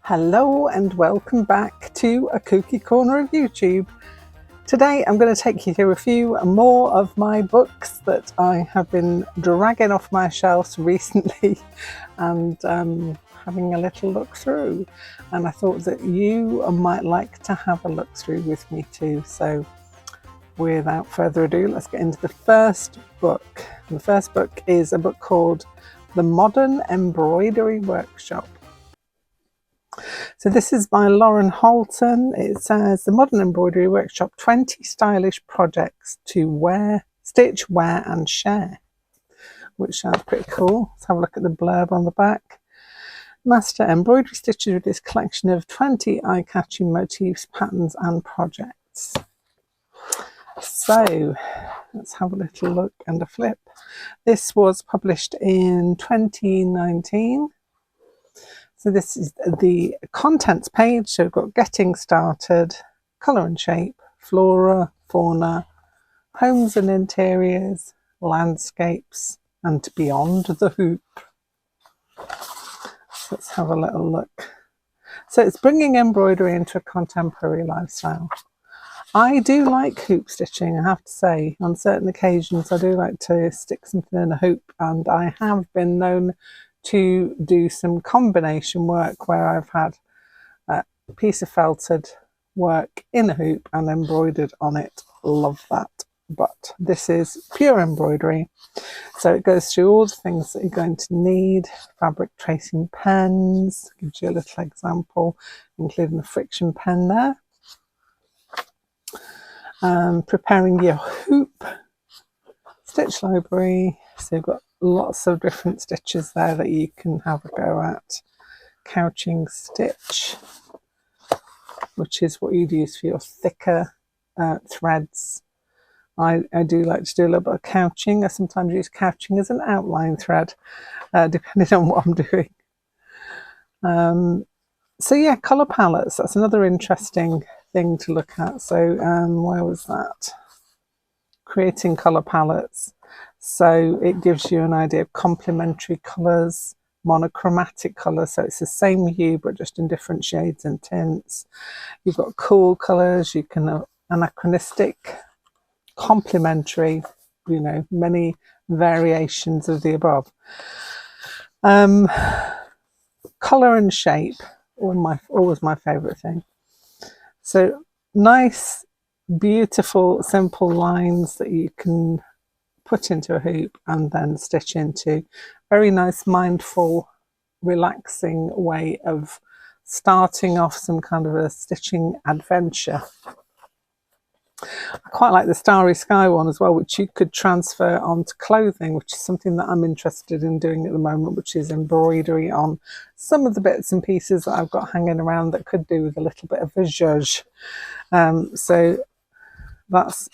Hello and welcome back to a kooky corner of YouTube. Today I'm going to take you through a few more of my books that I have been dragging off my shelves recently and having a little look through, and I thought that you might like to have a look through with me too. So without further ado, let's get into the first book. The first book is a book called The Modern Embroidery Workshop. So this is by Lauren Holton. It says The Modern Embroidery Workshop, 20 stylish projects to wear, stitch, wear and share, which sounds pretty cool. Let's have a look at the blurb on the back. Master embroidery stitches with this collection of 20 eye-catching motifs, patterns and projects. So let's have a little look and a flip. This was published in 2019. So this is the contents page. So we've got getting started, colour and shape, flora, fauna, homes and interiors, landscapes, and beyond the hoop. So let's have a little look. So it's bringing embroidery into a contemporary lifestyle. I do like hoop stitching, I have to say. On certain occasions I do like to stick something in a hoop, and I have been known to do some combination work where I've had a piece of felted work in a hoop and embroidered on it. Love that. But this is pure embroidery, so it goes through all the things that you're going to need. Fabric tracing pens, gives you a little example, including a friction pen there. Preparing your hoop, stitch library, so you've got lots of different stitches there that you can have a go at. Couching stitch, which is what you'd use for your thicker threads. I do like to do a little bit of couching. I sometimes use couching as an outline thread, depending on what I'm doing. So yeah, colour palettes, that's another interesting thing to look at. So where was that? Creating colour palettes. So it gives you an idea of complementary colours, monochromatic colours, so it's the same hue but just in different shades and tints. You've got cool colours, you can anachronistic, complementary, you know, many variations of the above. Colour and shape, always my favourite thing. So nice, beautiful, simple lines that you can put into a hoop and then stitch into. Very nice, mindful, relaxing way of starting off some kind of a stitching adventure. I quite like the Starry Sky one as well, which you could transfer onto clothing, which is something that I'm interested in doing at the moment, which is embroidery on some of the bits and pieces that I've got hanging around that could do with a little bit of a zhuzh. So that's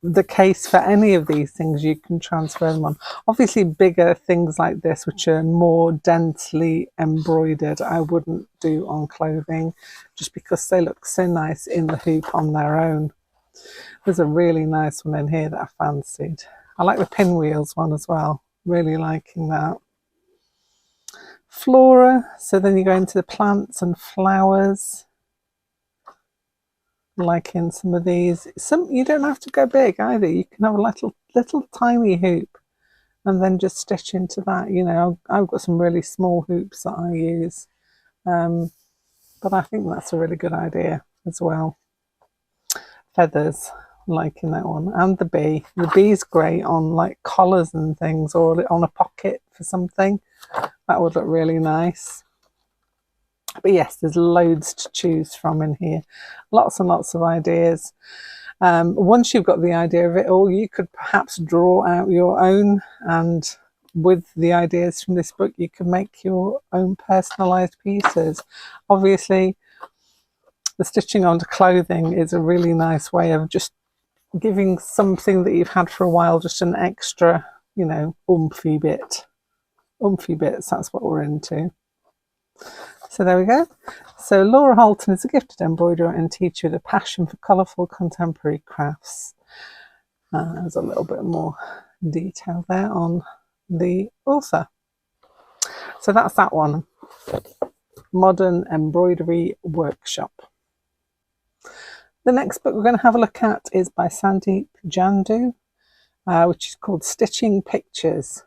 the case for any of these things. You can transfer them on. Obviously bigger things like this, which are more densely embroidered, I wouldn't do on clothing just because they look so nice in the hoop on their own. There's a really nice one in here that I fancied. I like the pinwheels one as well, really liking that. Flora, so then you go into the plants and flowers. Liking some of these. You don't have to go big either. You can have a little tiny hoop and then just stitch into that. You know, I've got some really small hoops that I use, but I think that's a really good idea as well. Feathers, liking that one. And the bee. The bee's great on like collars and things, or on a pocket for something. That would look really nice. But yes, there's loads to choose from in here. Lots and lots of ideas. Once you've got the idea of it all, you could perhaps draw out your own, and with the ideas from this book, you can make your own personalised pieces. Obviously, the stitching onto clothing is a really nice way of just giving something that you've had for a while just an extra, you know, oomphy bits. That's what we're into. So there we go. So Laura Holton is a gifted embroiderer and teacher with a passion for colourful contemporary crafts. There's a little bit more detail there on the author. So that's that one. Modern Embroidery Workshop. The next book we're going to have a look at is by Sandeep Jandu, which is called Stitching Pictures,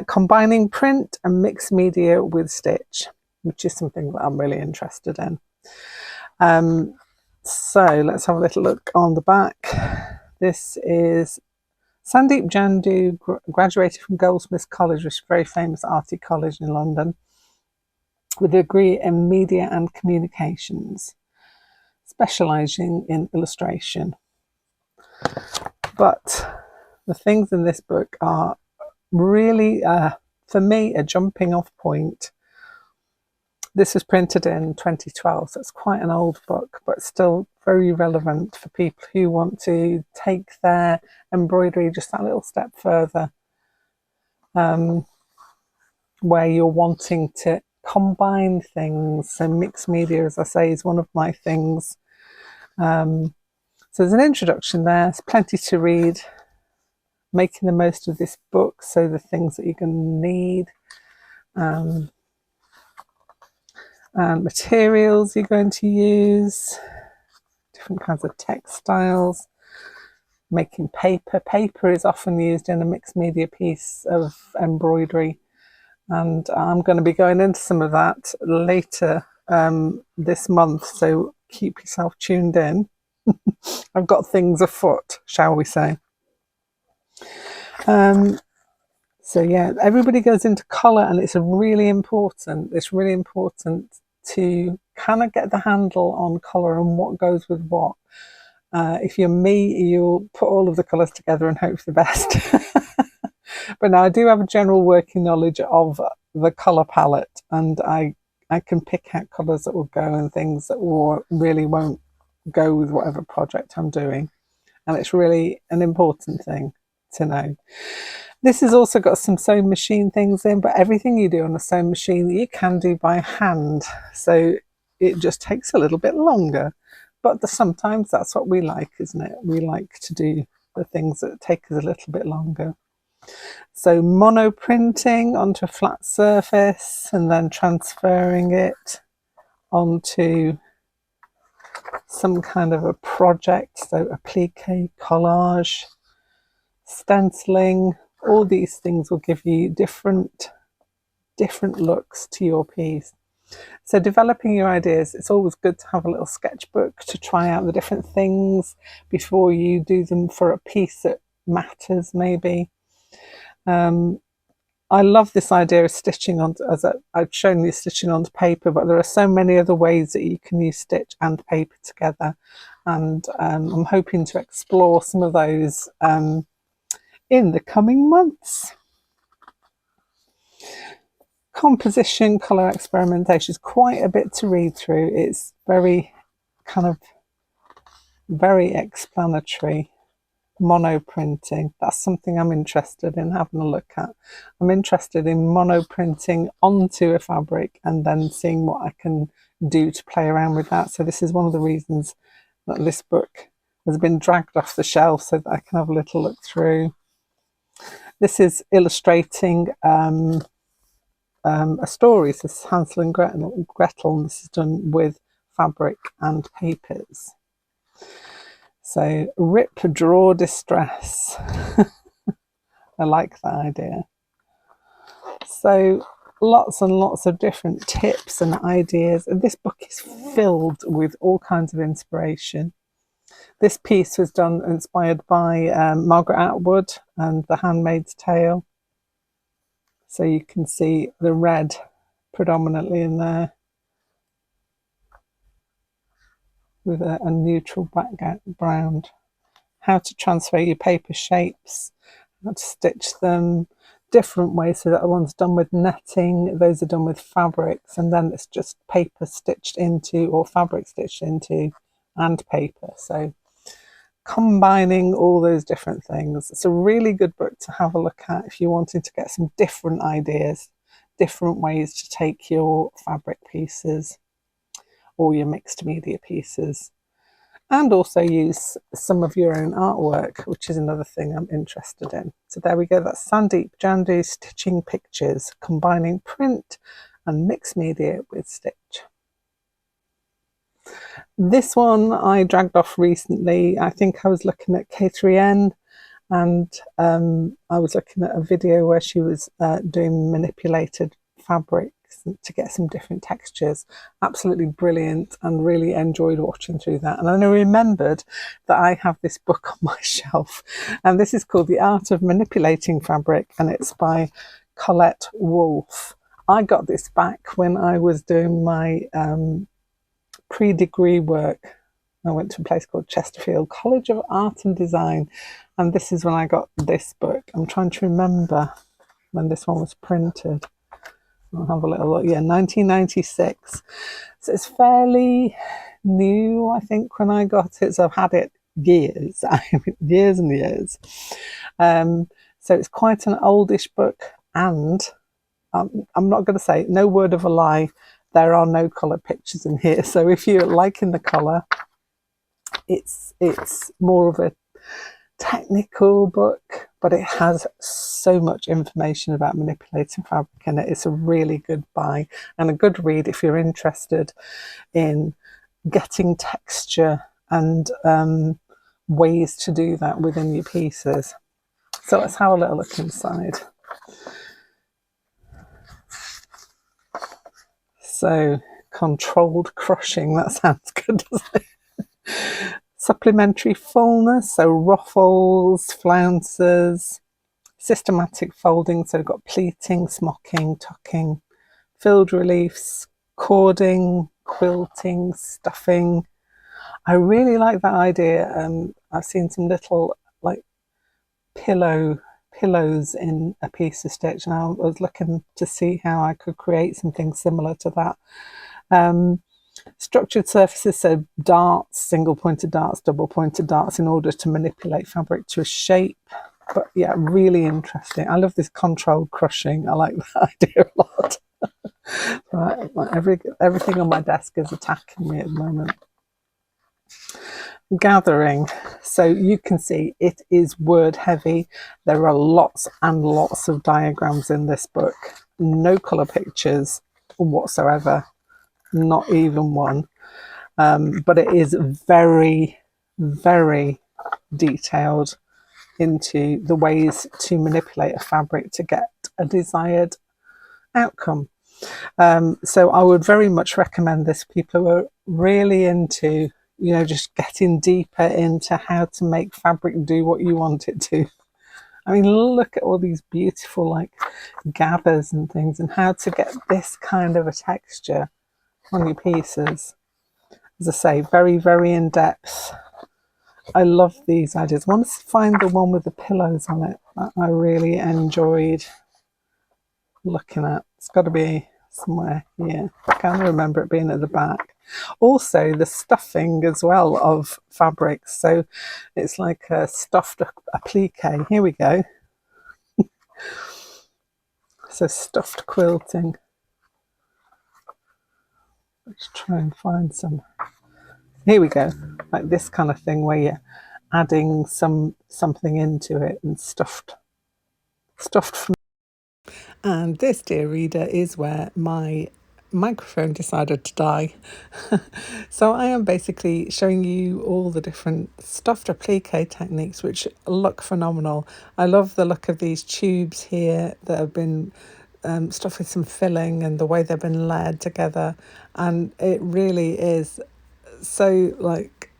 combining print and mixed media with stitch, which is something that I'm really interested in. So let's have a little look on the back. This is Sandeep Jandu, graduated from Goldsmiths College, which is a very famous arty college in London, with a degree in media and communications, specialising in illustration. But the things in this book are really, for me, a jumping off point. This was printed in 2012, so it's quite an old book, but still very relevant for people who want to take their embroidery just that little step further, where you're wanting to combine things. So mixed media, as I say, is one of my things. So there's an introduction there. There's plenty to read. Making the most of this book, so the things that you're going to need, and materials you're going to use, different kinds of textiles, making paper. Paper is often used in a mixed media piece of embroidery, and I'm going to be going into some of that later this month, so keep yourself tuned in. I've got things afoot, shall we say. So yeah, everybody goes into colour, and it's really important to kind of get the handle on colour and what goes with what. If you're me, you'll put all of the colours together and hope for the best. But now I do have a general working knowledge of the colour palette, and I can pick out colours that will go and things that really won't go with whatever project I'm doing. And it's really an important thing to know. This has also got some sewing machine things in, but everything you do on a sewing machine you can do by hand, so it just takes a little bit longer. But sometimes that's what we like, isn't it? We like to do the things that take us a little bit longer. So mono printing onto a flat surface and then transferring it onto some kind of a project, so applique, collage, stenciling. All these things will give you different looks to your piece. So developing your ideas, it's always good to have a little sketchbook to try out the different things before you do them for a piece that matters, maybe. I love this idea of stitching on, as I've shown you, stitching onto paper, but there are so many other ways that you can use stitch and paper together, and I'm hoping to explore some of those in the coming months. Composition, colour experimentation is quite a bit to read through. It's very explanatory. Mono printing, that's something I'm interested in having a look at. I'm interested in mono printing onto a fabric and then seeing what I can do to play around with that. So this is one of the reasons that this book has been dragged off the shelf, so that I can have a little look through. This is illustrating a story. So this is Hansel and Gretel, and this is done with fabric and papers. So rip, draw, distress. I like that idea. So lots and lots of different tips and ideas, and this book is filled with all kinds of inspiration. This piece was inspired by Margaret Atwood and The Handmaid's Tale. So you can see the red predominantly in there, with a neutral background. How to transfer your paper shapes, how to stitch them, different ways. So that one's done with netting, those are done with fabrics, and then it's just paper stitched into, or fabric stitched into, and paper. So combining all those different things. It's a really good book to have a look at if you're wanting to get some different ideas, different ways to take your fabric pieces or your mixed media pieces, and also use some of your own artwork, which is another thing I'm interested in. So there we go, that's Sandeep Jandu's Stitching Pictures, combining print and mixed media with stitch. This one I dragged off recently. I think I was looking at K3N, and I was looking at a video where she was doing manipulated fabrics to get some different textures. Absolutely brilliant, and really enjoyed watching through that. And then I remembered that I have this book on my shelf, and this is called The Art of Manipulating Fabric, and it's by Colette Wolfe. I got this back when I was doing my pre-degree work. I went to a place called Chesterfield College of Art and Design, and this is when I got this book. I'm trying to remember when this one was printed. I'll have a little look. Yeah, 1996. So it's fairly new, I think, when I got it. So I've had it years, years and years. So it's quite an oldish book, and I'm not going to say, no word of a lie, there are no colour pictures in here. So if you're liking the colour, it's more of a technical book, but it has so much information about manipulating fabric in it. It's a really good buy and a good read if you're interested in getting texture and ways to do that within your pieces. So let's have a little look inside. So controlled crushing, that sounds good, doesn't it? Supplementary fullness, so ruffles, flounces, systematic folding, so we've got pleating, smocking, tucking, filled reliefs, cording, quilting, stuffing. I really like that idea. I've seen some little like pillows in a piece of stitch, and I was looking to see how I could create something similar to that. Structured surfaces, so darts, single pointed darts, double pointed darts, in order to manipulate fabric to a shape. But yeah, really interesting. I love this controlled crushing. I like that idea a lot. Right, everything on my desk is attacking me at the moment. Gathering, so you can see it is word heavy. There are lots and lots of diagrams in this book. No colour pictures whatsoever. Not even one, but it is very, very detailed into the ways to manipulate a fabric to get a desired outcome. So I would very much recommend this for people who are really into, you know, just getting deeper into how to make fabric do what you want it to. I mean, look at all these beautiful like gathers and things, and how to get this kind of a texture on your pieces. As I say, very, very in depth. I love these ideas. I want to find the one with the pillows on it that I really enjoyed looking at. It's got to be somewhere here. I can't remember it being at the back. Also, the stuffing as well of fabrics. So it's like a stuffed applique. Here we go. So stuffed quilting. Let's try and find some. Here we go, like this kind of thing where you're adding something into it and stuffed from. And this, dear reader, is where my microphone decided to die. So I am basically showing you all the different stuffed applique techniques which look phenomenal. I love the look of these tubes here that have been stuffed with some filling, and the way they've been layered together, and it really is so like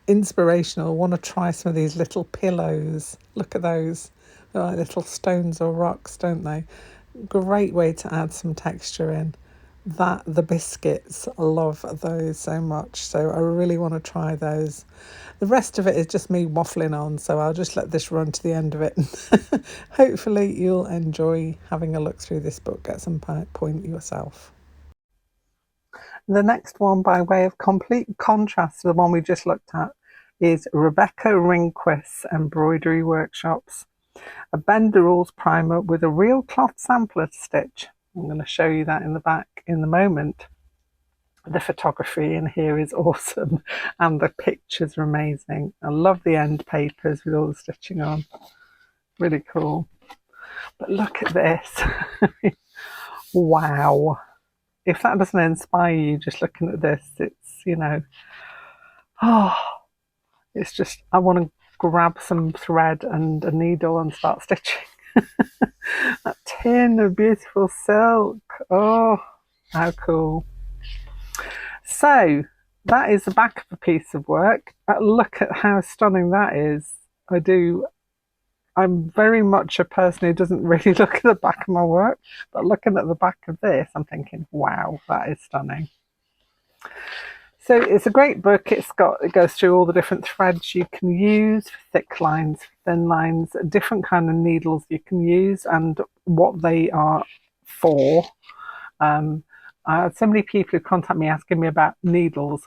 inspirational. I want to try some of these little pillows. Look at those. They're like little stones or rocks, don't they? Great way to add some texture in. That, the biscuits, I love those so much, so I really want to try those. The rest of it is just me waffling on, so I'll just let this run to the end of it. Hopefully you'll enjoy having a look through this book at some point yourself. The next one, by way of complete contrast to the one we just looked at, is Rebecca Ringquist's Embroidery Workshops. A Bend the Rules primer with a real cloth sampler to stitch. I'm going to show you that in the back in a moment. The photography in here is awesome and the pictures are amazing. I love the end papers with all the stitching on. Really cool. But look at this. Wow. If that doesn't inspire you just looking at this, it's, you know, oh, it's just, I want to grab some thread and a needle and start stitching. That tin of beautiful silk. Oh, how cool. So that is the back of a piece of work. Look at how stunning that is. I'm very much a person who doesn't really look at the back of my work, but looking at the back of this, I'm thinking, wow, that is stunning. So it's a great book. It goes through all the different threads you can use, thick lines, thin lines, different kind of needles you can use and what they are for. I had so many people who contact me asking me about needles.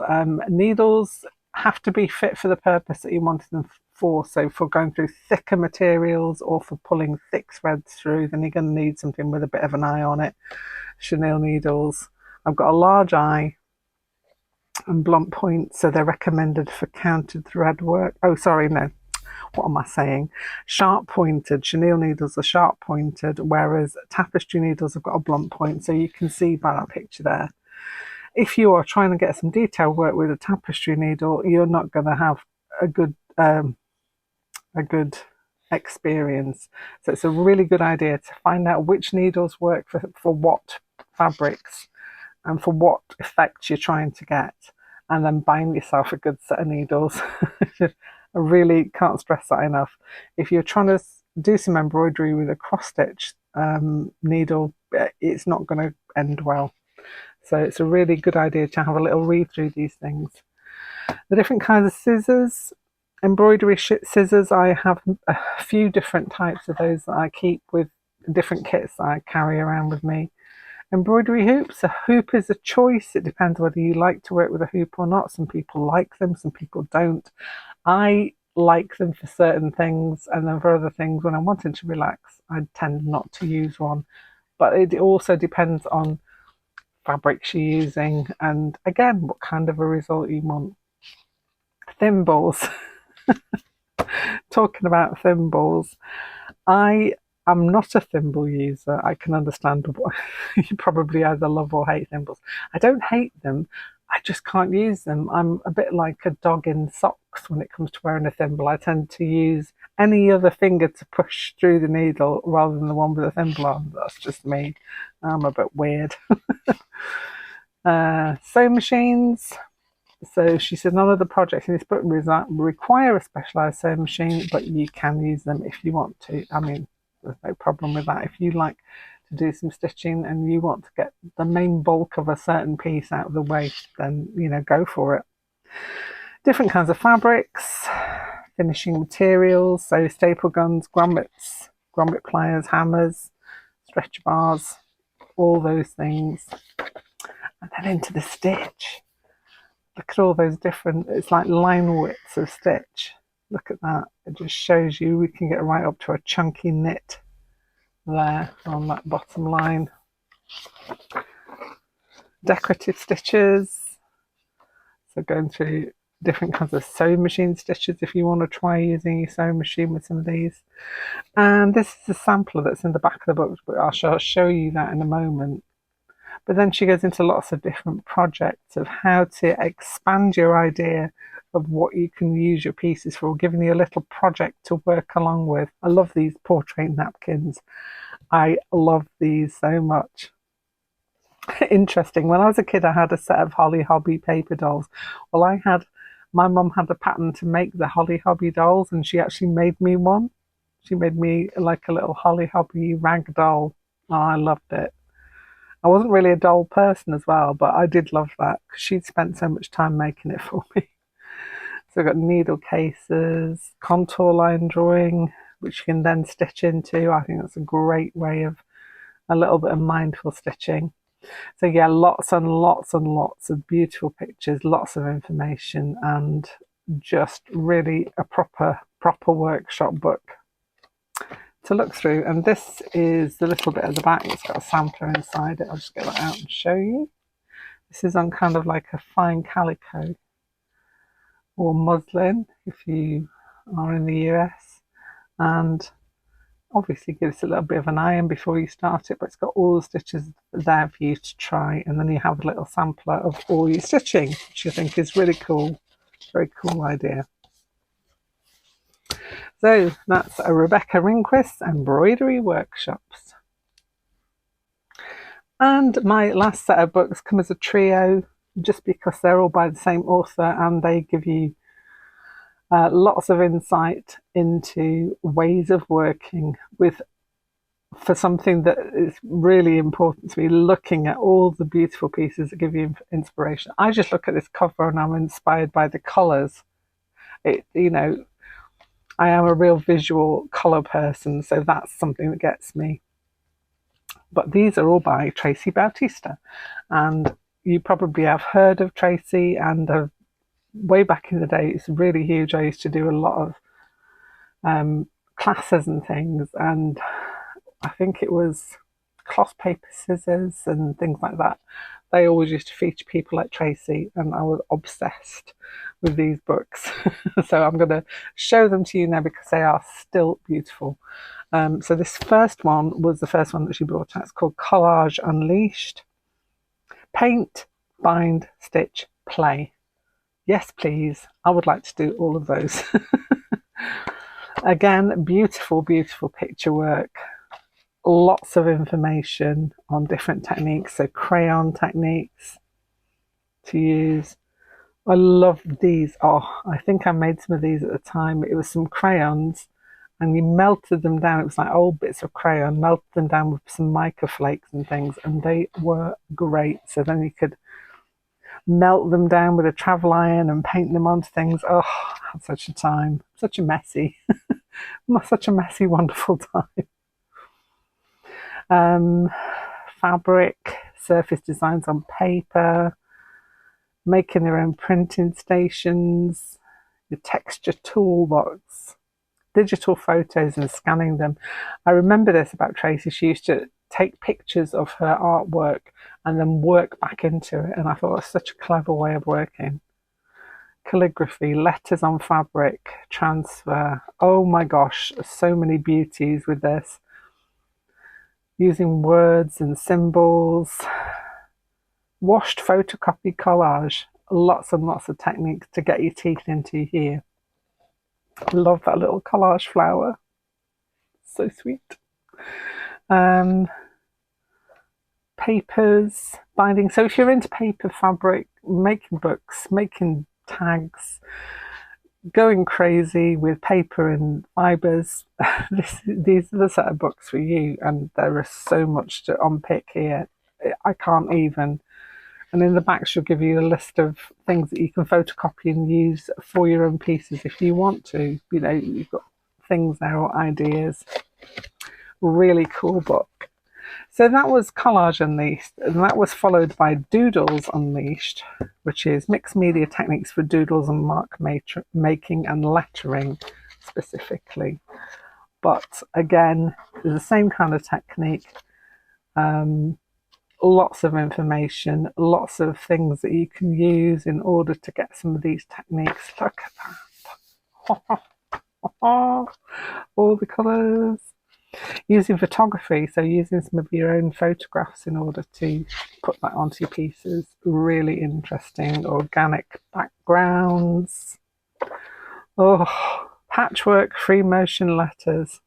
Needles have to be fit for the purpose that you wanted them for. So for going through thicker materials or for pulling thick threads through, then you're going to need something with a bit of an eye on it. Chenille needles. I've got a large eye and blunt points, so they're recommended for counted thread work. Oh, sorry, no. What am I saying? Sharp pointed. Chenille needles are sharp pointed, whereas tapestry needles have got a blunt point, so you can see by that picture there. If you are trying to get some detail work with a tapestry needle, you're not going to have a good experience. So it's a really good idea to find out which needles work for what fabrics and for what effect you're trying to get, and then buying yourself a good set of needles. I really can't stress that enough. If you're trying to do some embroidery with a cross-stitch needle, it's not going to end well. So it's a really good idea to have a little read through these things. The different kinds of scissors. Embroidery scissors, I have a few different types of those that I keep with different kits that I carry around with me. Embroidery hoops. A hoop is a choice. It depends whether you like to work with a hoop or not. Some people like them, some people don't. I like them for certain things, and then for other things, when I'm wanting to relax, I tend not to use one. But it also depends on fabrics you're using and, again, what kind of a result you want. Thimbles. Talking about thimbles, I am not a thimble user. I can understand why you probably either love or hate thimbles. I don't hate them, I just can't use them. I'm a bit like a dog in socks when it comes to wearing a thimble. I tend to use any other finger to push through the needle rather than the one with a thimble on. That's just me. I'm a bit weird. Sewing machines. So she said none of the projects in this book require a specialised sewing machine, but you can use them if you want to. I mean, there's no problem with that. If you like to do some stitching and you want to get the main bulk of a certain piece out of the way, then, you know, go for it. Different kinds of fabrics, finishing materials, so staple guns, grommets, grommet pliers, hammers, stretch bars, all those things. And then into the stitch. Look at all those different, it's like line widths of stitch. Look at that. It just shows you we can get right up to a chunky knit there on that bottom line. Decorative stitches. So going through different kinds of sewing machine stitches if you want to try using your sewing machine with some of these. And this is a sampler that's in the back of the book, but I shall show you that in a moment. But then she goes into lots of different projects of how to expand your idea of what you can use your pieces for, giving you a little project to work along with. I love these portrait napkins. I love these so much. Interesting. When I was a kid, I had a set of Holly Hobby paper dolls. Well, my mum had a pattern to make the Holly Hobby dolls, and she actually made me one. She made me like a little Holly Hobby rag doll. Oh, I loved it. I wasn't really a doll person as well, but I did love that because she'd spent so much time making it for me. So I've got needle cases, contour line drawing, which you can then stitch into. I think that's a great way of a little bit of mindful stitching. So yeah, lots and lots and lots of beautiful pictures, lots of information, and just really a proper workshop book. to look through. And this is the little bit at the back that's got a sampler inside it. I'll just get that out and show you. This is on kind of like a fine calico or muslin if you are in the US, and obviously gives a little bit of an iron before you start it, but it's got all the stitches there for you to try, and then you have a little sampler of all your stitching, which I think is really cool. Very cool idea. So that's a Rebecca Ringquists Embroidery Workshops. And my last set of books come as a trio, just because they're all by the same author and they give you lots of insight into ways of working with, for something that is really important to me, looking at all the beautiful pieces that give you inspiration. I just look at this cover and I'm inspired by the colours. You know, I am a real visual colour person, so that's something that gets me. But these are all by Traci Bautista, and you probably have heard of Traci, and way back in the day, it's really huge. I used to do a lot of classes and things, and I think it was cloth, paper, scissors and things like that. They always used to feature people like Traci, and I was obsessed with these books. So I'm going to show them to you now because they are still beautiful. So this first one was the first one that she brought out. It's called Collage Unleashed. Paint, bind, stitch, play. Yes, please. I would like to do all of those. Again, beautiful, beautiful picture work. Lots of information on different techniques. So crayon techniques to use. I love these. Oh, I think I made some of these at the time. It was some crayons and you melted them down. It was like old bits of crayon, melted them down with some mica flakes and things, and they were great. So then you could melt them down with a travel iron and paint them onto things. Oh, I had such a time. Such a messy, wonderful time. Fabric, surface designs on paper, making their own printing stations, your texture toolbox, digital photos and scanning them. I remember this about Traci. She used to take pictures of her artwork and then work back into it, and I thought it was such a clever way of working. Calligraphy, letters on fabric, transfer. Oh my gosh, so many beauties with this. Using words and symbols. Washed photocopy collage. Lots and lots of techniques to get your teeth into here. I love that little collage flower. So sweet. Papers, binding. So if you're into paper, fabric, making books, making tags, going crazy with paper and fibres, these are the set of books for you. And there is so much to unpick here. I can't even. And in the back, she'll give you a list of things that you can photocopy and use for your own pieces if you want to. You know, you've got things there or ideas. Really cool book. So that was Collage Unleashed, and that was followed by Doodles Unleashed, which is mixed media techniques for doodles and mark making and lettering specifically. But again, the same kind of technique. Lots of information, lots of things that you can use in order to get some of these techniques. Look at that. All the colours. Using photography, so using some of your own photographs in order to put that onto your pieces. Really interesting. Organic backgrounds. Oh, patchwork, free motion letters.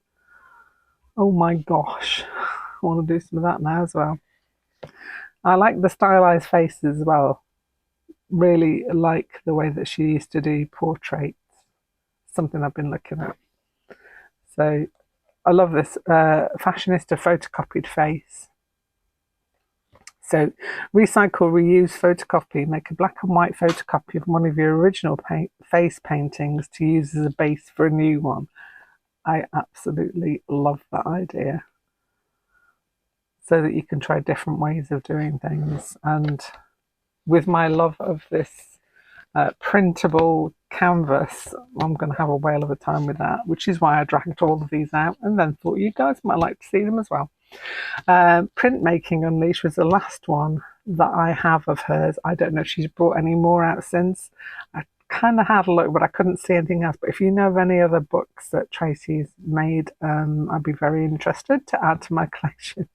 Oh my gosh. I want to do some of that now as well. I like the stylized faces as well. Really like the way that she used to do portraits. Something I've been looking at. So I love this fashionista photocopied face. So recycle, reuse, photocopy. Make a black and white photocopy of one of your original face paintings to use as a base for a new one. I absolutely love that idea. So that you can try different ways of doing things. And with my love of this printable canvas. I'm going to have a whale of a time with that, which is why I dragged all of these out and then thought you guys might like to see them as well. Printmaking Unleashed was the last one that I have of hers. I don't know if she's brought any more out since. I kind of had a look, but I couldn't see anything else. But if you know of any other books that Traci's made, I'd be very interested to add to my collection.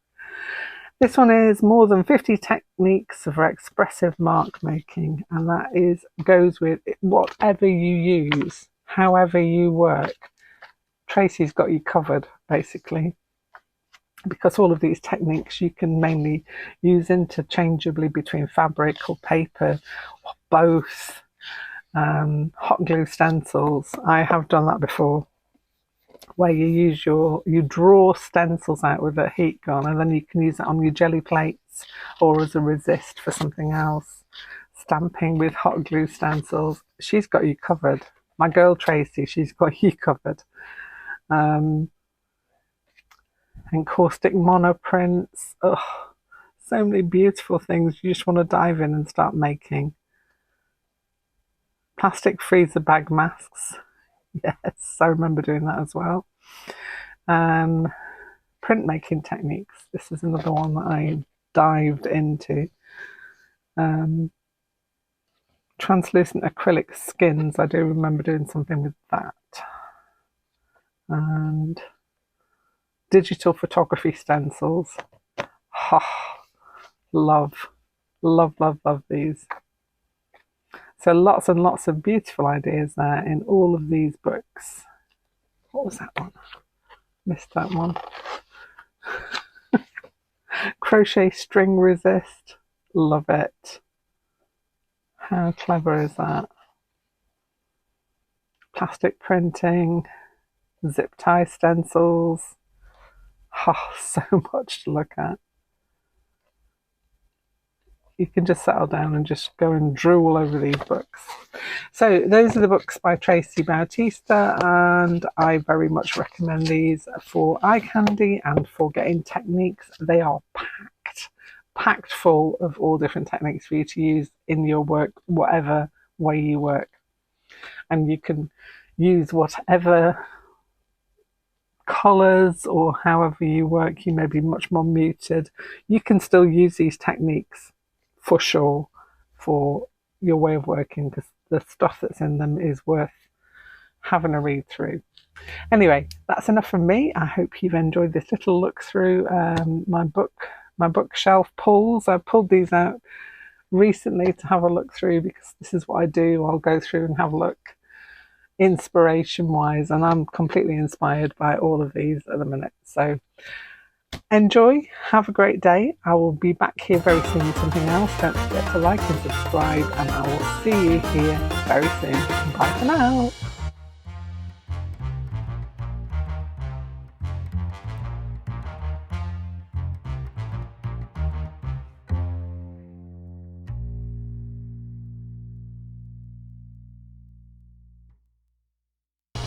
This one is more than 50 techniques for expressive mark making, and that goes with whatever you use, however you work. Traci's got you covered, basically, because all of these techniques you can mainly use interchangeably between fabric or paper or both. Hot glue stencils, I have done that before, where you draw stencils out with a heat gun and then you can use it on your jelly plates or as a resist for something else. Stamping with hot glue stencils, she's got you covered. My girl Traci, she's got you covered. Encaustic monoprints, so many beautiful things you just want to dive in and start making. Plastic freezer bag masks, yes, I remember doing that as well. Printmaking techniques, this is another one that I dived into. Translucent acrylic skins, I do remember doing something with that. And digital photography stencils, love these. So lots and lots of beautiful ideas there in all of these books. What was that one? Missed that one. Crochet string resist, love it. How clever is that? Plastic printing, zip tie stencils. So much to look at. You can just settle down and just go and drool over these books. So those are the books by Traci Bautista, and I very much recommend these for eye candy and for getting techniques. They are packed full of all different techniques for you to use in your work, whatever way you work. And you can use whatever colours or however you work. You may be much more muted. You can still use these techniques for sure for your way of working, because the stuff that's in them is worth having a read through. Anyway, that's enough from me. I hope you've enjoyed this little look through my bookshelf pulls. I pulled these out recently to have a look through because this is what I do. I'll go through and have a look inspiration wise, and I'm completely inspired by all of these at the minute. So enjoy, have a great day. I will be back here very soon with something else. Don't forget to like and subscribe, and I will see you here very soon. Bye for now.